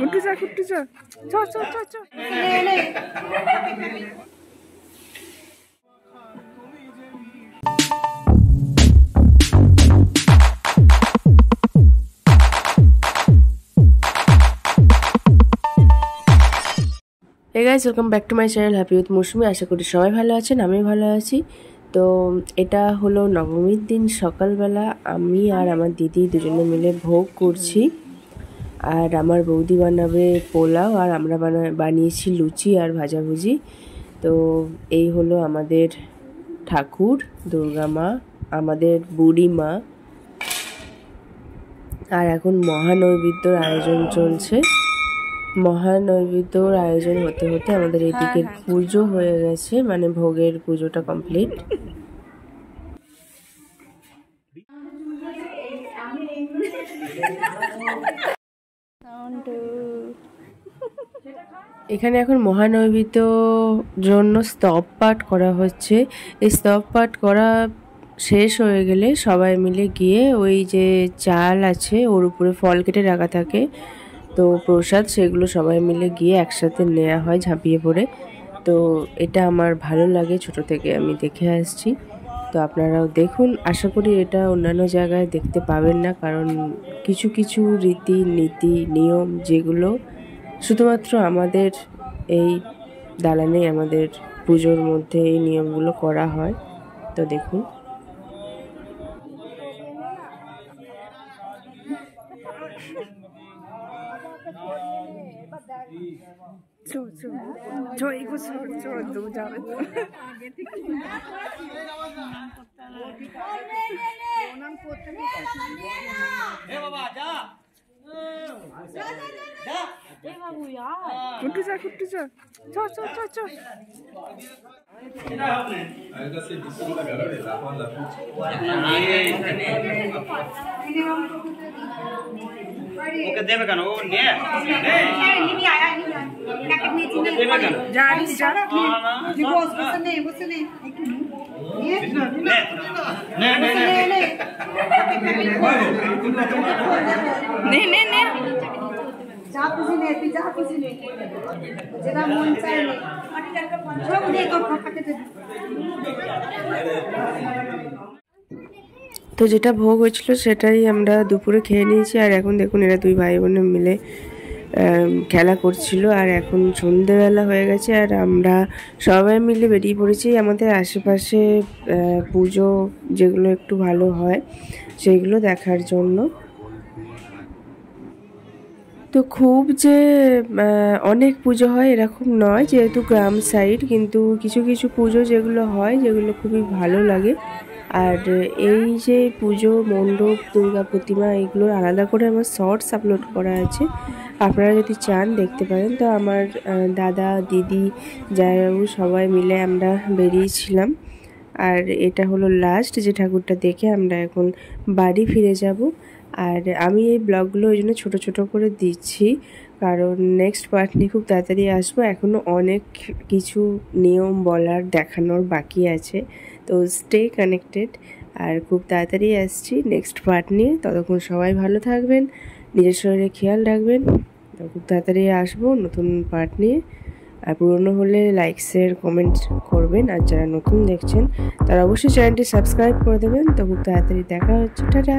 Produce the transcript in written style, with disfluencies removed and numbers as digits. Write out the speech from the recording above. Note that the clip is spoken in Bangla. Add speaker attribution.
Speaker 1: কুট্টু যা চ চ চ চ Hey guys, welcome back to my channel Happy with Mushmi. আশা করি সবাই ভালো আছেন, আমি ভালো আছি। তো এটা হলো নবমীর দিন সকালবেলা আমি আর আমার দিদি দুজনে মিলে ভোগ করছি। আর আমার বৌদি বানাবে পোলাও আর আমরা বানিয়েছি লুচি আর ভাজাভুজি। তো এই হলো আমাদের ঠাকুর দুর্গা মা, আমাদের বুড়ি মা। আর এখন মহানৈবেদ্যর আয়োজন চলছে। মহানৈবেদ্যর আয়োজন হতে হতে আমাদের এদিকে পুজো হয়ে গেছে, মানে ভোগের পুজোটা কমপ্লিট। এখানে এখন মহানৈবেদ্য জন্য স্তব পাঠ করা হচ্ছে। এই স্তব পাঠ করা শেষ হয়ে গেলে সবাই মিলে গিয়ে ওই যে চাল আছে ওর উপরে ফল কেটে রাখা থাকে, তো প্রসাদ সেগুলো সবাই মিলে গিয়ে একসাথে নেওয়া হয় ঝাঁপিয়ে পড়ে। তো এটা আমার ভালো লাগে, ছোট থেকে আমি দেখে আসছি। তো আপনারাও দেখুন, আশা করি এটা অন্যান্য জায়গায় দেখতে পাবেন না, কারণ কিছু কিছু রীতি নীতি নিয়ম যেগুলো শুধুমাত্র আমাদের এই দালানে আমাদের পুজোর মধ্যে এই নিয়মগুলো করা হয়। তো দেখুন। 이거 너무 잘했어. 굿두자. 저.
Speaker 2: ওকে দেবে কেন? ও নে নিবি আয়া ওকে দেবে কেন?
Speaker 1: যা
Speaker 2: বসনে একটু নে যা খুশি নে যেটা মন চায় নে সব নে কাটে।
Speaker 1: তো যেটা ভোগ হয়েছিল সেটাই আমরা দুপুরে খেয়ে নিয়েছি। আর এখন দেখুন এরা দুই ভাই বোনে মিলে খেলা করছিল। আর এখন সন্ধেবেলা হয়ে গেছে আর আমরা সবাই মিলে বেরিয়ে পড়েছি আমাদের আশেপাশে পুজো যেগুলো একটু ভালো হয় সেইগুলো দেখার জন্য। তো খুব যে অনেক পুজো হয় এরকম নয়, যেহেতু গ্রাম সাইড, কিন্তু কিছু কিছু পুজো যেগুলো হয় যেগুলো খুবই ভালো লাগে। আর এই যে পুজো মণ্ডপ, দুর্গা প্রতিমা, এগুলোর আলাদা করে আমার শর্টস আপলোড করা আছে, আপনারা যদি চান দেখতে পারেন। তো আমার দাদা দিদি জামাইবাবু সবাই মিলে আমরা বেরিয়েছিলাম। আর এটা হলো লাস্ট যে ঠাকুরটা দেখে আমরা এখন বাড়ি ফিরে যাব। আর আমি এই ব্লগগুলো ওই জন্য ছোটো ছোটো করে দিচ্ছি, কারণ নেক্সট পার্ট নিয়ে খুব তাড়াতাড়ি আসবো। এখনও অনেক কিছু নিয়ম বলার দেখানোর বাকি আছে, তো স্টে কানেক্টেড। আর খুব তাড়াতাড়ি আসছি নেক্সট পার্ট নিয়ে। ততক্ষণ সবাই ভালো থাকবেন, নিজের শরীরে খেয়াল রাখবেন। তো খুব তাড়াতাড়ি আসবো নতুন পার্ট নিয়ে। আর পুরনো হলে লাইক শেয়ার কমেন্ট করবেন, আর যারা নতুন দেখছেন তারা অবশ্যই চ্যানেলটি সাবস্ক্রাইব করে দেবেন। তো খুব তাড়াতাড়ি দেখা হচ্ছে, টাটা।